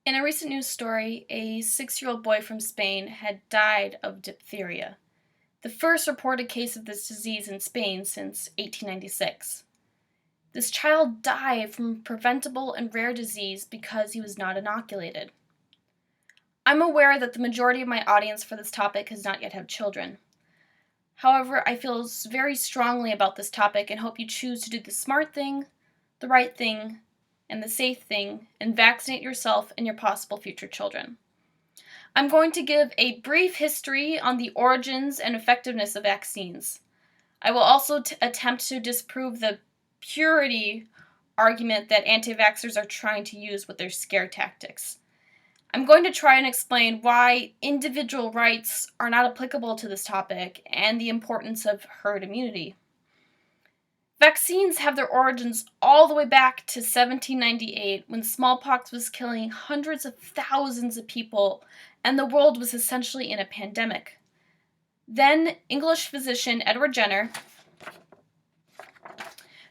In a recent news story, a 6-year-old boy from Spain had died of diphtheria, the first reported case of this disease in Spain since 1896. This child died from a preventable and rare disease because he was not inoculated. I'm aware that the majority of my audience for this topic has not yet had children. However, I feel very strongly about this topic and hope you choose to do the smart thing, the right thing, and the safe thing, and vaccinate yourself and your possible future children. I'm going to give a brief history on the origins and effectiveness of vaccines. I will also attempt to disprove the purity argument that anti-vaxxers are trying to use with their scare tactics. I'm going to try and explain why individual rights are not applicable to this topic and the importance of herd immunity. Vaccines have their origins all the way back to 1798 when smallpox was killing hundreds of thousands of people and the world was essentially in a pandemic. Then English physician Edward Jenner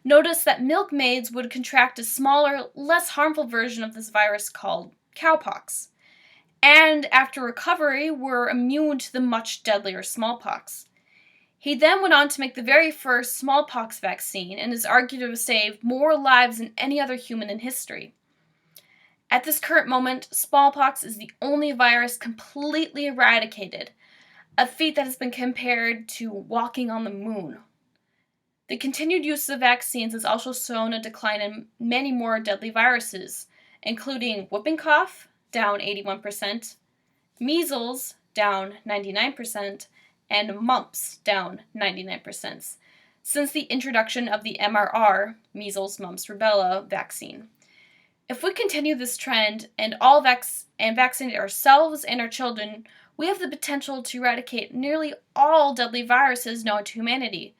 noticed that milkmaids would contract a smaller, less harmful version of this virus called cowpox, and after recovery were immune to the much deadlier smallpox. He then went on to make the very first smallpox vaccine and is argued to have saved more lives than any other human in history. At this current moment, smallpox is the only virus completely eradicated, a feat that has been compared to walking on the moon. The continued use of vaccines has also shown a decline in many more deadly viruses, including whooping cough, down 81%, measles, down 99%, and mumps, down 99%, since the introduction of the MRR, measles, mumps, rubella vaccine. If we continue this trend and vaccinate ourselves and our children, we have the potential to eradicate nearly all deadly viruses known to humanity.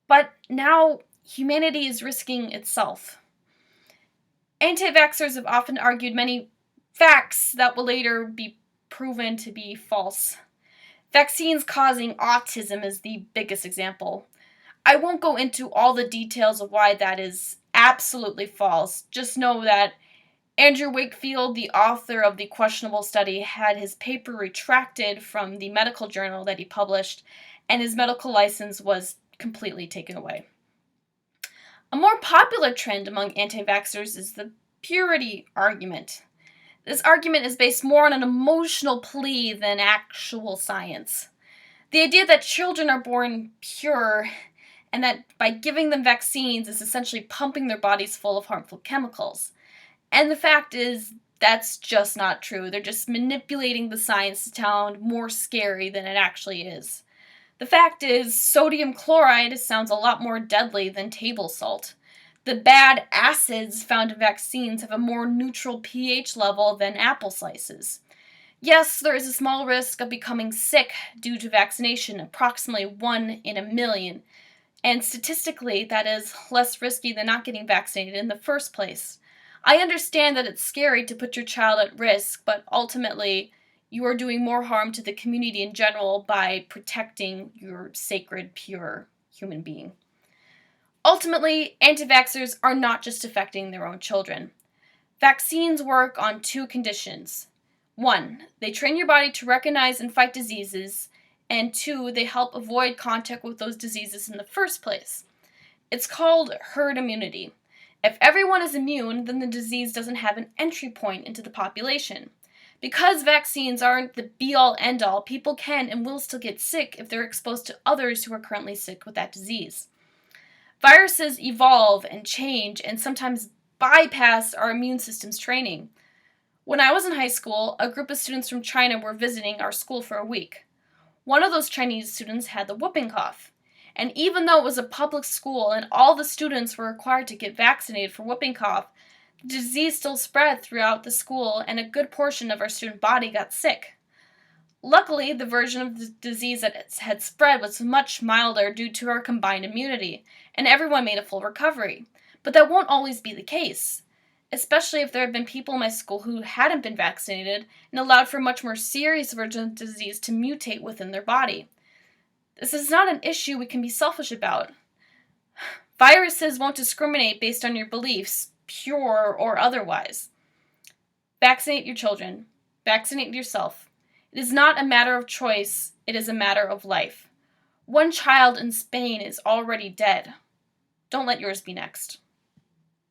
But now, humanity is risking itself. Anti-vaxxers have often argued many facts that will later be proven to be false. Vaccines causing autism is the biggest example. I won't go into all the details of why that is absolutely false. Just know that Andrew Wakefield, the author of the questionable study, had his paper retracted from the medical journal that he published, and his medical license was completely taken away. A more popular trend among anti-vaxxers is the purity argument. This argument is based more on an emotional plea than actual science. The idea that children are born pure and that by giving them vaccines is essentially pumping their bodies full of harmful chemicals. And the fact is, that's just not true. They're just manipulating the science to sound more scary than it actually is. The fact is, sodium chloride sounds a lot more deadly than table salt. The bad acids found in vaccines have a more neutral pH level than apple slices. Yes, there is a small risk of becoming sick due to vaccination, approximately 1 in a million, and statistically that is less risky than not getting vaccinated in the first place. I understand that it's scary to put your child at risk, but ultimately you are doing more harm to the community in general by protecting your sacred, pure human being. Ultimately, anti-vaxxers are not just affecting their own children. Vaccines work on 2 conditions. 1, they train your body to recognize and fight diseases, and 2, they help avoid contact with those diseases in the first place. It's called herd immunity. If everyone is immune, then the disease doesn't have an entry point into the population. Because vaccines aren't the be-all, end-all, people can and will still get sick if they're exposed to others who are currently sick with that disease. Viruses evolve and change and sometimes bypass our immune system's training. When I was in high school, a group of students from China were visiting our school for a week. One of those Chinese students had the whooping cough. And even though it was a public school and all the students were required to get vaccinated for whooping cough, the disease still spread throughout the school and a good portion of our student body got sick. Luckily, the version of the disease that had spread was much milder due to our combined immunity, and everyone made a full recovery. But that won't always be the case, especially if there have been people in my school who hadn't been vaccinated and allowed for a much more serious version of the disease to mutate within their body. This is not an issue we can be selfish about. Viruses won't discriminate based on your beliefs, pure or otherwise. Vaccinate your children. Vaccinate yourself. It is not a matter of choice, it is a matter of life. One child in Spain is already dead. Don't let yours be next.